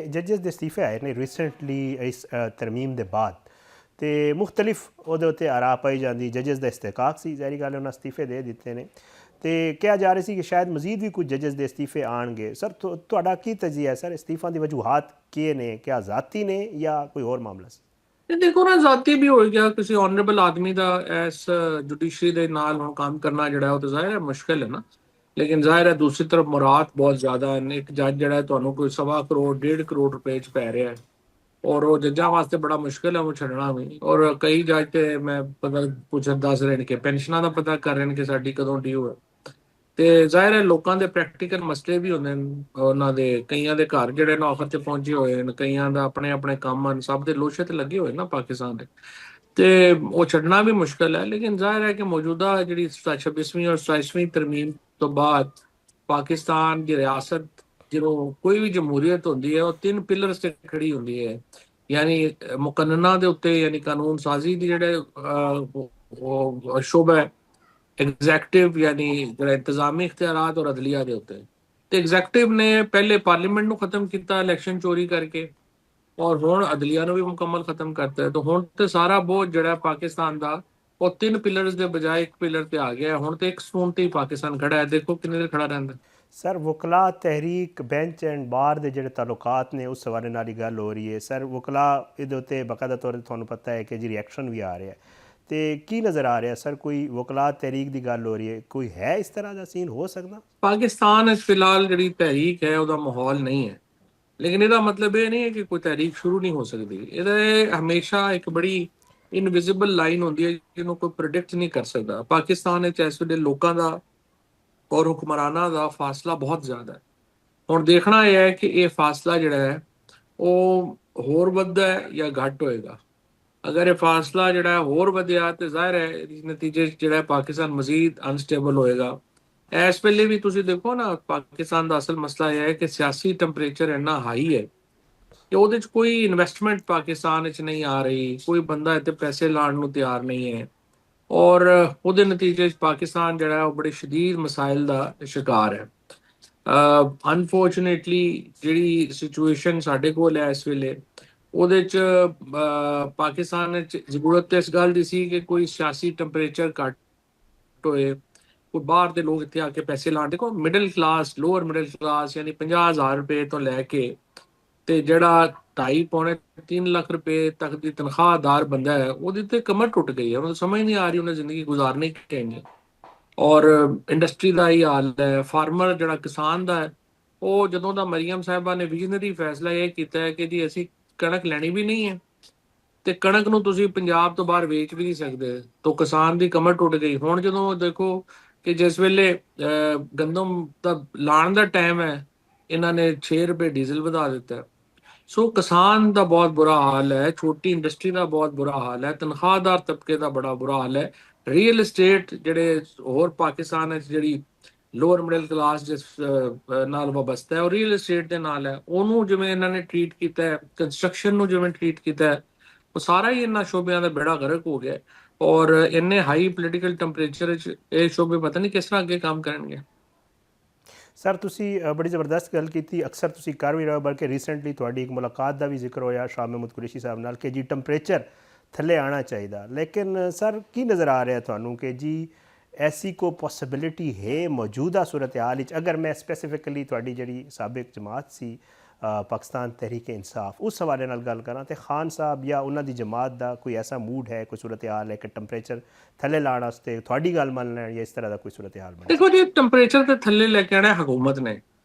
जजेस के इस्तीफे आए ने रिसेंटली इस तरमीम के बाद तो मुख्तलिफ वो उत्ते आरा पाई जाती जजेस का इस्तेकाक सी ज़ाहिर गल उन्हें इस्तीफे दे दिते ने तो कहा जा रहा है कि शायद मजीद भी कुछ जजेस के इस्तीफे आएंगे। सर तुहाडा की तजिया है सर इस्तीफा की वजूहत के ने, क्या ज़ाती ने या कोई और मामला सी? ਇਹ ਦੇਖੋ ਨਾ, ਜ਼ਾਤੀ ਵੀ ਹੋ ਗਿਆ ਕਿਸੇ ਆਨਰੇਬਲ ਆਦਮੀ ਦਾ ਇਸ ਜੁਡੀਸ਼ਰੀ ਦੇ ਨਾਲ ਹੁਣ ਕੰਮ ਕਰਨਾ ਜਿਹੜਾ ਉਹ ਤਾਂ ਜ਼ਾਹਿਰ ਹੈ ਮੁਸ਼ਕਿਲ ਹੈ ਨਾ। ਲੇਕਿਨ ਜ਼ਾਹਿਰ ਹੈ ਦੂਸਰੀ ਤਰਫ ਮੁਰਾਦ ਬਹੁਤ ਜ਼ਿਆਦਾ ਹਨ। ਇੱਕ ਜੱਜ ਜਿਹੜਾ ਤੁਹਾਨੂੰ ਕੋਈ 1.25 ਕਰੋੜ 1.5 ਕਰੋੜ ਰੁਪਏ ਚ ਪੈ ਰਿਹਾ ਹੈ ਔਰ ਉਹ ਜੱਜਾਂ ਵਾਸਤੇ ਬੜਾ ਮੁਸ਼ਕਿਲ ਹੈ ਉਹ ਛੱਡਣਾ ਵੀ। ਔਰ ਕਈ ਜੱਜ ਤੇ ਮੈਂ ਪਤਾ ਪੁੱਛਣ ਦੱਸ ਰਹੇ ਨੇ ਕਿ ਪੈਨਸ਼ਨਾਂ ਦਾ ਪਤਾ ਕਰ ਰਹੇ ਨੇ ਕਿ ਸਾਡੀ ਕਦੋਂ ਡਿਊ ਹੈ। ਤੇ ਜ਼ਾਹਿਰ ਹੈ ਲੋਕਾਂ ਦੇ ਪ੍ਰੈਕਟੀਕਲ ਮਸਲੇ ਵੀ ਹੁੰਦੇ ਨੇ, ਉਹਨਾਂ ਦੇ ਕਈਆਂ ਦੇ ਘਰ ਜਿਹੜੇ ਨੇ ਆਖਰ ਤੇ ਪਹੁੰਚੇ ਹੋਏ ਨੇ, ਕਈਆਂ ਦਾ ਆਪਣੇ ਆਪਣੇ ਕੰਮ ਹਨ, ਸਭ ਦੇ ਲੋਸ਼ੇ ਤੇ ਲੱਗੇ ਹੋਏ ਨਾ ਪਾਕਿਸਤਾਨ ਦੇ। ਤੇ ਉਹ ਛੱਡਣਾ ਵੀ ਮੁਸ਼ਕਲ ਹੈ। ਲੇਕਿਨ ਜ਼ਾਹਿਰ ਹੈ ਕਿ ਮੌਜੂਦਾ ਜਿਹੜੀ 26ਵੀਂ ਔਰ 27ਵੀਂ ਤਰਮੀਮ ਤੋਂ ਬਾਅਦ ਪਾਕਿਸਤਾਨ ਦੀ ਰਿਆਸਤ ਜਦੋਂ ਕੋਈ ਵੀ ਜਮਹੂਰੀਅਤ ਹੁੰਦੀ ਹੈ ਉਹ ਤਿੰਨ ਪਿਲਰਸ ਤੇ ਖੜੀ ਹੁੰਦੀ ਹੈ। ਯਾਨੀ ਮੁਕੰਨਨਾ ਦੇ ਉੱਤੇ, ਯਾਨੀ ਕਾਨੂੰਨ ਸਾਜ਼ੀ ਦੀ ਜਿਹੜੇ ਉਹ ਸ਼ੋਬਾ ਹੈ, ਐਗਜ਼ੈਕਟਿਵ ਯਾਨੀ ਜਿਹੜਾ ਇੰਤਜ਼ਾਮੀ ਇਖਤਿਆਰਾਤ ਔਰ ਅਦਲੀਆ ਦੇ ਉੱਤੇ। ਤੇ ਐਗਜ਼ੈਕਟਿਵ ਨੇ ਪਹਿਲੇ ਪਾਰਲੀਮੈਂਟ ਨੂੰ ਖਤਮ ਕੀਤਾ ਇਲੈਕਸ਼ਨ ਚੋਰੀ ਕਰਕੇ, ਔਰ ਹੁਣ ਅਦਲੀਆ ਨੂੰ ਵੀ ਮੁਕੰਮਲ ਖਤਮ ਕਰਤਾ ਹੈ। ਤਾਂ ਹੁਣ ਤੇ ਸਾਰਾ ਬੋਝ ਜਿਹੜਾ ਪਾਕਿਸਤਾਨ ਦਾ ਉਹ ਤਿੰਨ ਪਿਲਰਸ ਦੇ ਬਜਾਏ ਇੱਕ ਪਿਲਰ ਤੇ ਆ ਗਿਆ। ਹੁਣ ਤੇ ਇੱਕ ਸਟੋਨ ਤੇ ਹੀ ਪਾਕਿਸਤਾਨ ਖੜਾ ਹੈ। ਦੇਖੋ ਕਿੰਨੇ ਦੇਰ ਖੜਾ ਰਹਿੰਦਾ। सर वकला तहरीक बेंच एंड बार के जोड़े ताल्लुकात ने उस हवाले नाल ही गल हो रही है। सर वकला ये उत्ते बाकायदा तौर पर तुहानूं पता है कि जी रिएक्शन भी आ रहा है तो की नज़र आ रहा है सर? कोई वकला तहरीक की गल हो रही है, कोई है इस तरह का सीन हो सकता? ਪਾਕਿਸਤਾਨ ਵਿੱਚ ਫਿਲਹਾਲ ਜਿਹੜੀ ਤਹਿਰੀਕ ਹੈ ਉਹਦਾ ਮਾਹੌਲ ਨਹੀਂ ਹੈ। ਲੇਕਿਨ ਇਹਦਾ ਮਤਲਬ ਇਹ ਨਹੀਂ ਹੈ ਕਿ ਕੋਈ ਤਹਿਰੀਕ ਸ਼ੁਰੂ ਨਹੀਂ ਹੋ ਸਕਦੀ। ਇਹਦੇ ਹਮੇਸ਼ਾ ਇੱਕ ਬੜੀ ਇਨਵਿਜ਼ੀਬਲ ਲਾਈਨ ਹੁੰਦੀ ਹੈ ਜਿਹਨੂੰ ਕੋਈ ਪ੍ਰੈਡਿਕਟ ਨਹੀਂ ਕਰ ਸਕਦਾ। ਪਾਕਿਸਤਾਨ ਵਿੱਚ ਇਸ ਵੇਲੇ ਲੋਕਾਂ ਦਾ ਔਰ ਹੁਕਮਰਾਨਾਂ ਦਾ ਫਾਸਲਾ ਬਹੁਤ ਜ਼ਿਆਦਾ ਹੈ। ਹੁਣ ਦੇਖਣਾ ਇਹ ਹੈ ਕਿ ਇਹ ਫਾਸਲਾ ਜਿਹੜਾ ਹੈ ਉਹ ਹੋਰ ਵੱਧਦਾ ਹੈ ਜਾਂ ਘੱਟ ਹੋਏਗਾ। ਅਗਰ ਇਹ ਫਾਸਲਾ ਜਿਹੜਾ ਹੋਰ ਵਧਿਆ ਤੇ ਜ਼ਾਹਿਰ ਹੈ ਇਸ ਨਤੀਜੇ 'ਚ ਜਿਹੜਾ ਪਾਕਿਸਤਾਨ ਮਜ਼ੀਦ ਅਨਸਟੇਬਲ ਹੋਏਗਾ। ਇਸ ਵੇਲੇ ਵੀ ਤੁਸੀਂ ਦੇਖੋ ਨਾ, ਪਾਕਿਸਤਾਨ ਦਾ ਅਸਲ ਮਸਲਾ ਇਹ ਹੈ ਕਿ ਸਿਆਸੀ ਟੈਂਪਰੇਚਰ ਇੰਨਾ ਹਾਈ ਹੈ ਕਿ ਉਹਦੇ 'ਚ ਕੋਈ ਇਨਵੈਸਟਮੈਂਟ ਪਾਕਿਸਤਾਨ ਵਿੱਚ ਨਹੀਂ ਆ ਰਹੀ, ਕੋਈ ਬੰਦਾ ਇੱਥੇ ਪੈਸੇ ਲਾਉਣ ਨੂੰ ਤਿਆਰ ਨਹੀਂ ਹੈ। ਔਰ ਉਹਦੇ ਨਤੀਜੇ 'ਚ ਪਾਕਿਸਤਾਨ ਜਿਹੜਾ ਉਹ ਬੜੇ ਸ਼ਦੀਦ ਮਸਾਇਲ ਦਾ ਸ਼ਿਕਾਰ ਹੈ। ਅਨਫੋਰਚੂਨੇਟਲੀ ਜਿਹੜੀ ਸਿਚੁਏਸ਼ਨ ਸਾਡੇ ਕੋਲ ਹੈ ਇਸ ਵੇਲੇ ਉਹਦੇ 'ਚ ਪਾਕਿਸਤਾਨ ਵਿੱਚ ਜ਼ਰੂਰਤ ਇਸ ਗੱਲ ਦੀ ਸੀ ਕਿ ਕੋਈ ਸਿਆਸੀ ਟੈਂਪਰੇਚਰ ਘੱਟ ਹੋਏ, ਕੋਈ ਬਾਹਰ ਦੇ ਲੋਕ ਇੱਥੇ ਆ ਕੇ ਪੈਸੇ ਲਾਉਣ। ਦੇਖੋ middle class, lower middle class ਯਾਨੀ 50,000 ਰੁਪਏ ਤੋਂ ਲੈ ਕੇ ਤੇ ਜਿਹੜਾ 2.5 ਪੌਣੇ 3 ਲੱਖ ਰੁਪਏ ਤੱਕ ਦੀ ਤਨਖਾਹਦਾਰ ਬੰਦਾ ਹੈ ਉਹਦੀ ਤੇ ਕਮਰ ਟੁੱਟ ਗਈ ਹੈ। ਉਹਨੂੰ ਸਮਝ ਨਹੀਂ ਆ ਰਹੀ ਉਹਨੇ ਜ਼ਿੰਦਗੀ ਗੁਜ਼ਾਰਨੀ ਕਿਵੇਂ। ਔਰ ਇੰਡਸਟਰੀ ਦਾ ਹੀ ਹਾਲ ਹੈ। ਫਾਰਮਰ ਜਿਹੜਾ ਕਿਸਾਨ ਦਾ ਹੈ ਉਹ ਜਦੋਂ ਦਾ ਮਰੀਮ ਸਾਹਿਬਾ ਨੇ ਵਿਜ਼ਨਰੀ ਫੈਸਲਾ ਇਹ ਕੀਤਾ ਹੈ ਕਿ ਜੀ ਅਸੀਂ ਕਣਕ ਲੈਣੀ ਵੀ ਨਹੀਂ ਹੈ ਤੇ ਕਣਕ ਨੂੰ ਤੁਸੀਂ ਪੰਜਾਬ ਤੋਂ ਬਾਹਰ ਵੇਚ ਵੀ ਨਹੀਂ ਸਕਦੇ, ਤਾਂ ਕਿਸਾਨ ਦੀ ਕਮਰ ਟੁੱਟ ਗਈ। ਹੁਣ ਜਦੋਂ ਦੇਖੋ ਕਿ ਜਿਸ ਵੇਲੇ ਗੰਦਮ ਦਾ ਲਾਣ ਦਾ ਟਾਈਮ ਹੈ ਇਹਨਾਂ ਨੇ 6 ਰੁਪਏ ਡੀਜ਼ਲ ਵਧਾ ਦਿੱਤਾ। ਸੋ ਕਿਸਾਨ ਦਾ ਬਹੁਤ ਬੁਰਾ ਹਾਲ ਹੈ, ਛੋਟੀ ਇੰਡਸਟਰੀ ਦਾ ਬਹੁਤ ਬੁਰਾ ਹਾਲ ਹੈ, ਤਨਖਾਹਦਾਰ ਤਬਕੇ ਦਾ ਬੜਾ ਬੁਰਾ ਹਾਲ ਹੈ। ਰੀਅਲ ਏਸਟੇਟ ਜਿਹੜੇ ਹੋਰ ਪਾਕਿਸਤਾਨ ਵਿੱਚ ਜਿਹੜੀ ਲੋਅਰ ਮਿਡਲ ਕਲਾਸ ਜਿਸ ਨਾਲ ਵਾਬਸਤਾ ਹੈ ਉਹ ਰੀਅਲ ਏਸਟੇਟ ਦੇ ਨਾਲ ਹੈ, ਉਹਨੂੰ ਜਿਵੇਂ ਇਹਨਾਂ ਨੇ ਟ੍ਰੀਟ ਕੀਤਾ ਹੈ, ਕੰਸਟਰਕਸ਼ਨ ਨੂੰ ਜਿਵੇਂ ਟ੍ਰੀਟ ਕੀਤਾ ਹੈ, ਉਹ ਸਾਰਾ ਹੀ ਇਹਨਾਂ ਸ਼ੋਬਿਆਂ ਦਾ ਬੇੜਾ ਗਰਕ ਹੋ ਗਿਆ। ਔਰ ਇੰਨੇ ਹਾਈ ਪੋਲੀਟੀਕਲ ਟੈਂਪਰੇਚਰ ਵਿੱਚ ਇਹ ਸ਼ੋਬੇ ਪਤਾ ਨਹੀਂ ਕਿਸ ਤਰ੍ਹਾਂ ਅੱਗੇ ਕੰਮ ਕਰਨਗੇ। सर तुसी बड़ी ज़बरदस्त गल की, अक्सर तुसी कर भी रहे हो, बल्कि रिसेंटली थोड़ी एक मुलाकात का भी जिक्र होया शाह महमूद कुरैशी साहब नाल कि जी टैंपरेचर थले आना चाहिए। लेकिन सर की नज़र आ रहा है थानू कि जी ऐसी को पॉसिबिलिटी है मौजूदा सूरत हाल, अगर मैं स्पैसीफिकली थोड़ी जी साबिक जमात सी पाकिस्तान तहरीक इंसाफ उस हवाले नाल गल करा तो खान साहब या उन्होंने जमात का कोई ऐसा मूड है, कोई सूरत हाल है कि टैंपरेचर थले लाने वास्ते थोड़ी गल मान लैन या इस तरह का कोई सूरत हाल बने? ਦੇਖੋ ਜੀ ਟੈਂਪਰੇਚਰ ਤੇ ਥੱਲੇ ਲੈ ਕੇ ਆਣਾ ਹਕੂਮਤ ਨੇ,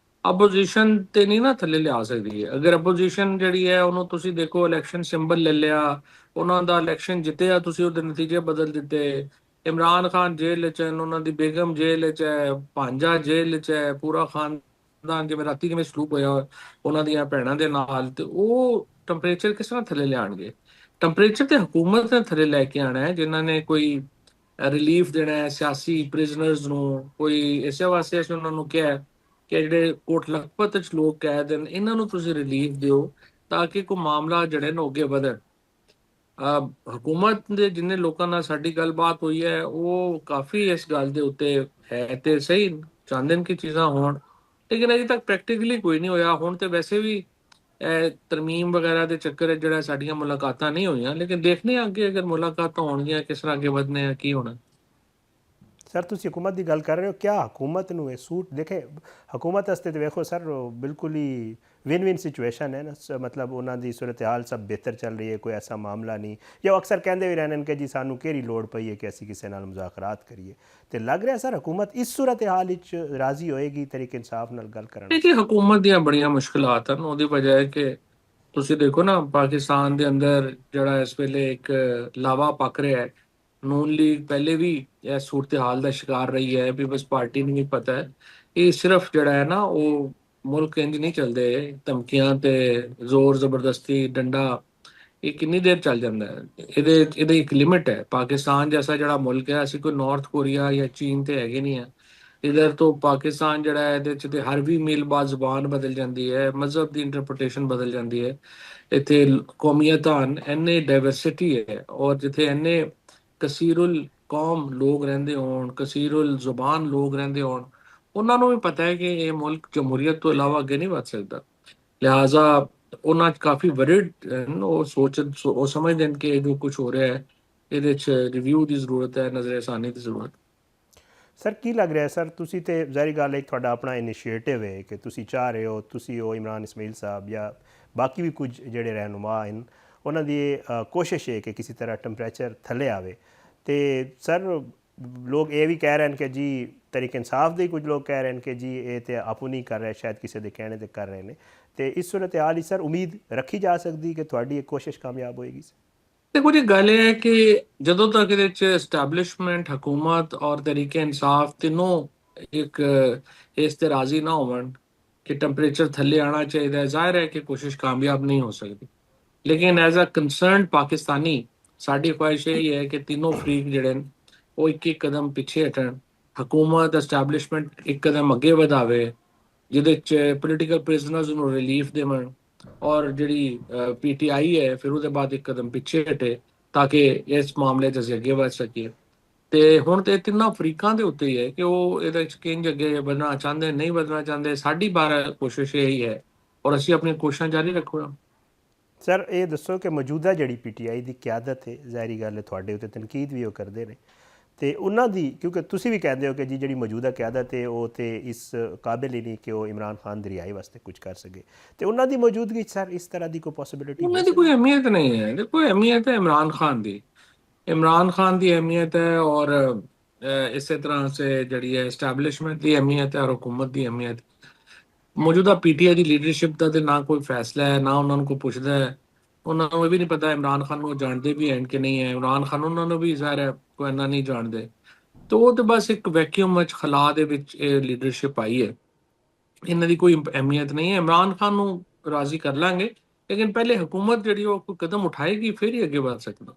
ਅਪੋਜੀਸ਼ਨ ਤੇ ਨਹੀਂ ਨਾ ਥੱਲੇ ਲਿਆ ਸਕਦੀ ਹੈ। ਅਗਰ ਅਪੋਜੀਸ਼ਨ ਜਿਹੜੀ ਹੈ ਉਹਨੂੰ ਤੁਸੀਂ ਦੇਖੋ ਇਲੈਕਸ਼ਨ ਸਿੰਬਲ ਲੈ ਲਿਆ, ਉਹਨਾਂ ਦਾ ਇਲੈਕਸ਼ਨ ਜਿੱਤਿਆ, ਤੁਸੀਂ ਉਹਦੇ ਨਤੀਜੇ ਬਦਲ ਦਿੱਤੇ। ਇਮਰਾਨ ਖਾਨ ਜੇਲ੍ਹ 'ਚ, ਉਹਨਾਂ ਦੀ ਬੇਗਮ ਜੇਲ੍ਹ 'ਚ ਹੈ, ਭਾਂਜਾ ਜੇਲ੍ਹ 'ਚ ਹੈ, ਪੂਰਾ ਖਾਨਦਾਨ ਜਿਵੇਂ ਰਾਤੀ ਜਿਵੇਂ ਸਲੂਕ ਹੋਇਆ ਉਹਨਾਂ ਦੀਆਂ ਭੈਣਾਂ ਦੇ ਨਾਲ, ਤੇ ਉਹ ਟੈਂਪਰੇਚਰ ਕਿਸ ਤਰ੍ਹਾਂ ਥੱਲੇ ਲਿਆਣਗੇ? ਟੈਂਪਰੇਚਰ ਤੇ ਹਕੂਮਤ ਨੇ ਥੱਲੇ ਲੈ ਕੇ ਆਣਾ ਹੈ ਜਿਨ੍ਹਾਂ ਨੇ ਕੋਈ ਰਿਲੀਫ ਦੇਣਾ ਹੈ ਸਿਆਸੀ ਪ੍ਰਿਜ਼ਨਰਸ ਨੂੰ। ਕੋਈ ਇਸੇ ਵਾਸਤੇ ਅਸੀਂ ਉਹਨਾਂ ਨੂੰ ਕਿਹਾ ਕਿ ਜਿਹੜੇ ਕੋਟ ਲਖਪਤ ਵਿੱਚ ਲੋਕ ਕੈਦ ਹਨ ਇਹਨਾਂ ਨੂੰ ਤੁਸੀਂ ਰਿਲੀਫ ਦਿਓ ਤਾਂ ਕਿ ਕੋਈ ਮਾਮਲਾ ਜਿਹੜੇ ਨੇ ਅੱਗੇ ਵਧਣ। ਹਕੂਮਤ ਦੇ ਜਿੰਨੇ ਲੋਕਾਂ ਨਾਲ ਸਾਡੀ ਗੱਲਬਾਤ ਹੋਈ ਹੈ ਉਹ ਕਾਫੀ ਇਸ ਗੱਲ ਦੇ ਉੱਤੇ ਹੈ ਤੇ ਸਹੀ ਚਾਹੁੰਦੇ ਨੇ ਕਿ ਚੀਜ਼ਾਂ ਹੋਣ, ਲੇਕਿਨ ਅਜੇ ਤੱਕ ਪ੍ਰੈਕਟੀਕਲੀ ਕੋਈ ਨਹੀਂ ਹੋਇਆ। ਹੁਣ ਤੇ ਵੈਸੇ ਵੀ ਇਹ ਤਰਮੀਮ ਵਗੈਰਾ ਦੇ ਚੱਕਰ 'ਚ ਜਿਹੜਾ ਸਾਡੀਆਂ ਮੁਲਾਕਾਤਾਂ ਨਹੀਂ ਹੋਈਆਂ, ਲੇਕਿਨ ਦੇਖਦੇ ਹਾਂ ਅੱਗੇ ਅਗਰ ਮੁਲਾਕਾਤਾਂ ਹੋਣਗੀਆਂ ਕਿਸ ਤਰ੍ਹਾਂ ਅੱਗੇ ਵਧਨੇ ਆ, ਕੀ ਹੋਣਾ। ਸਰ ਤੁਸੀਂ ਹਕੂਮਤ ਦੀ ਗੱਲ ਕਰ ਰਹੇ ਹੋ, ਕਿਆ ਹਕੂਮਤ ਨੂੰ ਇਹ ਸੂਟ ਦੇਖੇ? ਹਕੂਮਤ ਵਾਸਤੇ ਤਾਂ ਵੇਖੋ ਸਰ ਬਿਲਕੁਲ ਹੀ ਵਿਨ ਵਿਨ ਸਿਚੁਏਸ਼ਨ ਹੈ ਨਾ, ਮਤਲਬ ਉਹਨਾਂ ਦੀ ਸੂਰਤ ਹਾਲ ਸਭ ਬਿਹਤਰ ਚੱਲ ਰਹੀ ਹੈ, ਕੋਈ ਐਸਾ ਮਾਮਲਾ ਨਹੀਂ। ਜਾਂ ਉਹ ਅਕਸਰ ਕਹਿੰਦੇ ਵੀ ਰਹਿੰਦੇ ਨੇ ਕਿ ਜੀ ਸਾਨੂੰ ਕਿਹੜੀ ਲੋੜ ਪਈ ਹੈ ਕਿ ਅਸੀਂ ਕਿਸੇ ਨਾਲ ਮੁਜ਼ਾਕਰਾਤ ਕਰੀਏ। ਤੇ ਲੱਗ ਰਿਹਾ ਸਰ ਹਕੂਮਤ ਇਸ ਸੂਰਤ ਹਾਲ ਵਿੱਚ ਰਾਜ਼ੀ ਹੋਏਗੀ ਤਰੀਕੇ ਇਨਸਾਫ ਨਾਲ ਗੱਲ ਕਰਨ ਇਹ ਕਿ ਵਾਸਤੇ? ਹਕੂਮਤ ਦੀਆਂ ਬੜੀਆਂ ਮੁਸ਼ਕਲਾਤ ਹਨ। ਉਹਦੀ ਵਜ੍ਹਾ ਹੈ ਕਿ ਤੁਸੀਂ ਦੇਖੋ ਨਾ, ਪਾਕਿਸਤਾਨ ਦੇ ਅੰਦਰ ਜਿਹੜਾ ਇਸ ਵੇਲੇ ਇੱਕ ਲਾਵਾ ਪੱਕ ਰਿਹਾ ਹੈ। ਨੂਨ ਲੀਗ ਪਹਿਲੇ ਵੀ ਇਹ ਸੂਰਤ ਹਾਲ ਦਾ ਸ਼ਿਕਾਰ ਰਹੀ ਹੈ, ਪੀਪਲਸ ਪਾਰਟੀ ਨੂੰ ਵੀ ਪਤਾ ਹੈ। ਇਹ ਸਿਰਫ ਜਿਹੜਾ ਹੈ ਨਾ, ਉਹ ਮੁਲਕ ਇੰਜ ਨਹੀਂ ਚੱਲਦੇ, ਧਮਕੀਆਂ ਤੇ ਜ਼ੋਰ ਜ਼ਬਰਦਸਤੀ ਡੰਡਾ, ਇਹ ਕਿੰਨੀ ਦੇਰ ਚੱਲ ਜਾਂਦਾ ਹੈ। ਇਹਦੇ ਇੱਕ ਲਿਮਿਟ ਹੈ। ਪਾਕਿਸਤਾਨ ਜੈਸਾ ਜਿਹੜਾ ਮੁਲਕ ਹੈ, ਅਸੀਂ ਕੋਈ ਨਾਰਥ ਕੋਰੀਆ ਜਾਂ ਚੀਨ ਤੇ ਹੈਗੇ ਨਹੀਂ ਆ। ਇਧਰ ਤੋਂ ਪਾਕਿਸਤਾਨ ਜਿਹੜਾ ਹੈ, ਇਹਦੇ ਚ ਤੇ ਹਰ 20 ਮੀਲ ਬਾਅਦ ਜ਼ੁਬਾਨ ਬਦਲ ਜਾਂਦੀ ਹੈ, ਮਜ਼ਹਬ ਦੀ ਇੰਟਰਪ੍ਰੀਟੇਸ਼ਨ ਬਦਲ ਜਾਂਦੀ ਹੈ। ਇੱਥੇ ਕੌਮੀਅਤਾਂ ਹਨ, ਇੰਨੇ ਡਾਇਵਰਸਿਟੀ ਹੈ, ਔਰ ਜਿੱਥੇ ਇੰਨੇ ਕਸੀਰੁਲ ਕੌਮ ਲੋਕ ਰਹਿੰਦੇ ਹੋਣ, ਕਸੀਰੁਲ ਜ਼ੁਬਾਨ ਲੋਕ ਰਹਿੰਦੇ ਹੋਣ, ਉਹਨਾਂ ਨੂੰ ਵੀ ਪਤਾ ਹੈ ਕਿ ਇਹ ਮੁਲਕ ਜਮਹੂਰੀਅਤ ਤੋਂ ਇਲਾਵਾ ਅੱਗੇ ਨਹੀਂ ਵੱਧ ਸਕਦਾ। ਲਿਹਾਜ਼ਾ ਉਹਨਾਂ 'ਚ ਕਾਫੀ ਵਰਿਡ ਉਹ ਉਹ ਸਮਝਦੇ ਨੇ ਕਿ ਜੋ ਕੁਝ ਹੋ ਰਿਹਾ ਹੈ, ਇਹਦੇ 'ਚ ਰਿਵਿਊ ਦੀ ਜ਼ਰੂਰਤ ਹੈ, ਨਜ਼ਰ-ਏ-ਸਾਨੀ ਦੀ ਜ਼ਰੂਰਤ। ਸਰ ਕੀ ਲੱਗ ਰਿਹਾ ਸਰ, ਤੁਸੀਂ ਤੇ ਜ਼ਾਹਿਰ ਗੱਲ ਹੈ ਤੁਹਾਡਾ ਆਪਣਾ ਇਨੀਸ਼ੀਏਟਿਵ ਹੈ ਕਿ ਤੁਸੀਂ ਚਾਹ ਰਹੇ ਹੋ, ਤੁਸੀਂ ਉਹ ਇਮਰਾਨ ਇਸਮਾਈਲ ਸਾਹਿਬ ਜਾਂ ਬਾਕੀ ਵੀ ਕੁਝ ਜਿਹੜੇ ਰਹਿਨੁਮਾ ਹਨ ਉਹਨਾਂ ਦੀ ਕੋਸ਼ਿਸ਼ ਹੈ ਕਿ ਕਿਸੇ ਤਰ੍ਹਾਂ ਟੈਂਪਰੇਚਰ ਥੱਲੇ ਆਵੇ। ਤੇ ਸਰ ਲੋਕ ਇਹ ਵੀ ਕਹਿ ਰਹੇ ਹਨ ਕਿ ਜੀ ਤਰੀਕ ਇਨਸਾਫ ਦੇ ਕੁਝ ਲੋਕ ਕਹਿ ਰਹੇ ਹਨ ਕਿ ਜੀ ਇਹ ਤੇ ਆਪੂ ਨਹੀਂ ਕਰ ਰਿਹਾ, ਸ਼ਾਇਦ ਕਿਸੇ ਦੇ ਕਹਿਣੇ ਤੇ ਕਰ ਰਹੇ ਨੇ। ਤੇ ਇਸ ਸੂਰਤ ਹਾਲ ਹੀ ਸਰ ਉਮੀਦ ਰੱਖੀ ਜਾ ਸਕਦੀ ਕਿ ਤੁਹਾਡੀ ਇਹ ਕੋਸ਼ਿਸ਼ ਕਾਮਯਾਬ ਹੋਏਗੀ? ਦੇਖੋ ਜੀ, ਗੱਲ ਇਹ ਹੈ ਕਿ ਜਦੋਂ ਤੱਕ ਇਹਦੇ 'ਚ ਐਸਟੈਬਲਿਸ਼ਮੈਂਟ, ਹਕੂਮਤ ਔਰ ਤਰੀਕੇ ਇਨਸਾਫ ਤਿੰਨੋਂ ਇੱਕ ਇਸ ਤੇ ਰਾਜ਼ੀ ਨਾ ਹੋਵਣ ਕਿ ਟੈਂਪਰੇਚਰ ਥੱਲੇ ਆਣਾ ਚਾਹੀਦਾ ਹੈ, ਜ਼ਾਹਿਰ ਹੈ ਕਿ ਕੋਸ਼ਿਸ਼ ਕਾਮਯਾਬ ਨਹੀਂ ਹੋ ਸਕਦੀ। ਲੇਕਿਨ ਐਜ਼ ਅ ਕੰਸਰਨਡ ਪਾਕਿਸਤਾਨੀ, ਸਾਡੀ ਖੁਆਇਸ਼ ਇਹ ਹੈ ਕਿ ਤਿੰਨੋਂ ਫਰੀਕ ਜਿਹੜੇ ਨੇ ਉਹ ਇੱਕ ਇੱਕ ਕਦਮ ਪਿੱਛੇ ਹਟਣ। ਹਕੂਮਤ, ਐਸਟੈਬਲਿਸ਼ਮੈਂਟ ਇੱਕ ਕਦਮ ਅੱਗੇ ਵਧਾਵੇ, ਜਿਹਦੇ 'ਚ ਪੋਲੀਟੀਕਲ ਪ੍ਰਿਜ਼ਨਰਸ ਨੂੰ ਰਿਲੀਫ ਦੇਵਣ, ਔਰ ਜਿਹੜੀ ਪੀਟੀਆਈ ਹੈ ਫਿਰ ਉਹਦੇ ਬਾਅਦ ਇੱਕ ਕਦਮ ਪਿੱਛੇ ਹਟੇ, ਤਾਂ ਕਿ ਇਸ ਮਾਮਲੇ 'ਚ ਅਸੀਂ ਅੱਗੇ ਵਧ ਸਕੀਏ। ਤੇ ਹੁਣ ਤੇ ਤਿੰਨਾਂ ਅਫਰੀਕਾਂ ਦੇ ਉੱਤੇ ਹੀ ਹੈ ਕਿ ਉਹ ਇਹਦੇ 'ਚ ਕਿੰਜ ਅੱਗੇ ਵਧਣਾ ਚਾਹੁੰਦੇ, ਨਹੀਂ ਵਧਣਾ ਚਾਹੁੰਦੇ। ਸਾਡੀ ਕੋਸ਼ਿਸ਼ ਇਹੀ ਹੈ, ਔਰ ਅਸੀਂ ਆਪਣੀਆਂ ਕੋਸ਼ਿਸ਼ਾਂ ਜਾਰੀ ਰੱਖਾਂਗੇ। ਸਰ ਇਹ ਦੱਸੋ ਕਿ ਮੌਜੂਦਾ ਜਿਹੜੀ ਪੀਟੀਆਈ ਦੀ ਕਿਆਦਤ ਹੈ, ਜ਼ਾਹਿਰੀ ਗੱਲ ਹੈ ਤੁਹਾਡੇ ਉੱਤੇ ਤਨਕੀਦ ਵੀ ਉਹ ਕਰਦੇ ਨੇ, ਤੇ ਉਹਨਾਂ ਦੀ, ਕਿਉਂਕਿ ਤੁਸੀਂ ਵੀ ਕਹਿੰਦੇ ਹੋ ਕਿ ਜੀ ਜਿਹੜੀ ਮੌਜੂਦਾ ਕਿਆਦਤ ਹੈ ਉਹ ਤੇ ਇਸ ਕਾਬਿਲ ਹੀ ਨਹੀਂ ਕਿ ਉਹ ਇਮਰਾਨ ਖਾਨ ਦੀ ਰਿਹਾਈ ਵਾਸਤੇ ਕੁਝ ਕਰ ਸਕੇ, ਤੇ ਉਹਨਾਂ ਦੀ ਮੌਜੂਦਗੀ 'ਚ ਸਰ ਇਸ ਤਰ੍ਹਾਂ ਦੀ ਕੋਈ ਪੋਸਿਬਿਲਿਟੀ ਉਹਨਾਂ ਹੋ ਦੀ ਕੋਈ ਸਕਦੀ? ਅਹਿਮੀਅਤ ਨਹੀਂ ਹੈ। ਦੇਖੋ, ਅਹਿਮੀਅਤ ਹੈ ਇमरान खान ਦੀ। इमरान खान ਦੀ ਅਹਿਮੀਅਤ ਹੈ, ਔਰ ਇਸੇ ਤਰ੍ਹਾਂ ਸੇ ਜਿਹੜੀ ਹੈ ਐਸਟੈਬਲਿਸ਼ਮੈਂਟ ਦੀ ਅਹਿਮੀਅਤ ਹੈ, ਔਰ ਹੁਕੂਮਤ ਦੀ ਅਹਿਮੀਅਤ। ਮੌਜੂਦਾ ਪੀਟੀਆਈ ਦੀ ਲੀਡਰਸ਼ਿਪ ਦਾ ਤੇ ਨਾ ਕੋਈ ਫੈਸਲਾ ਹੈ, ਨਾ ਉਹਨਾਂ ਨੂੰ ਕੋਈ ਪੁੱਛਦਾ ਹੈ। ਉਹਨਾਂ ਨੂੰ ਇਹ ਵੀ ਨਹੀਂ ਪਤਾ ਇਮਰਾਨ ਖਾਨ ਨੂੰ ਜਾਣਦੇ ਵੀ ਹਨ ਕਿ ਨਹੀਂ ਹੈ। ਇਮਰਾਨ ਖਾਨ ਉਹਨਾਂ ਨੂੰ ਵੀ ਜ਼ਾਹਿਰ ਹੈ ਕੋਈ ਇੰਨਾ ਨਹੀਂ ਜਾਣਦੇ। ਤੇ ਉਹ ਤੇ ਬਸ ਇੱਕ ਵੈਕਿਊਮ ਵਿੱਚ, ਖਲਾ ਦੇ ਵਿੱਚ ਇਹ ਲੀਡਰਸ਼ਿਪ ਆਈ ਹੈ। ਇਹਨਾਂ ਦੀ ਕੋਈ ਅਹਿਮੀਅਤ ਨਹੀਂ ਹੈ। ਇਮਰਾਨ ਖਾਨ ਨੂੰ ਰਾਜ਼ੀ ਕਰ ਲਾਂਗੇ, ਲੇਕਿਨ ਪਹਿਲੇ ਹਕੂਮਤ ਜਿਹੜੀ ਉਹ ਕੋਈ ਕਦਮ ਉਠਾਏਗੀ, ਫਿਰ ਹੀ ਅੱਗੇ ਵੱਧ ਸਕਦਾ।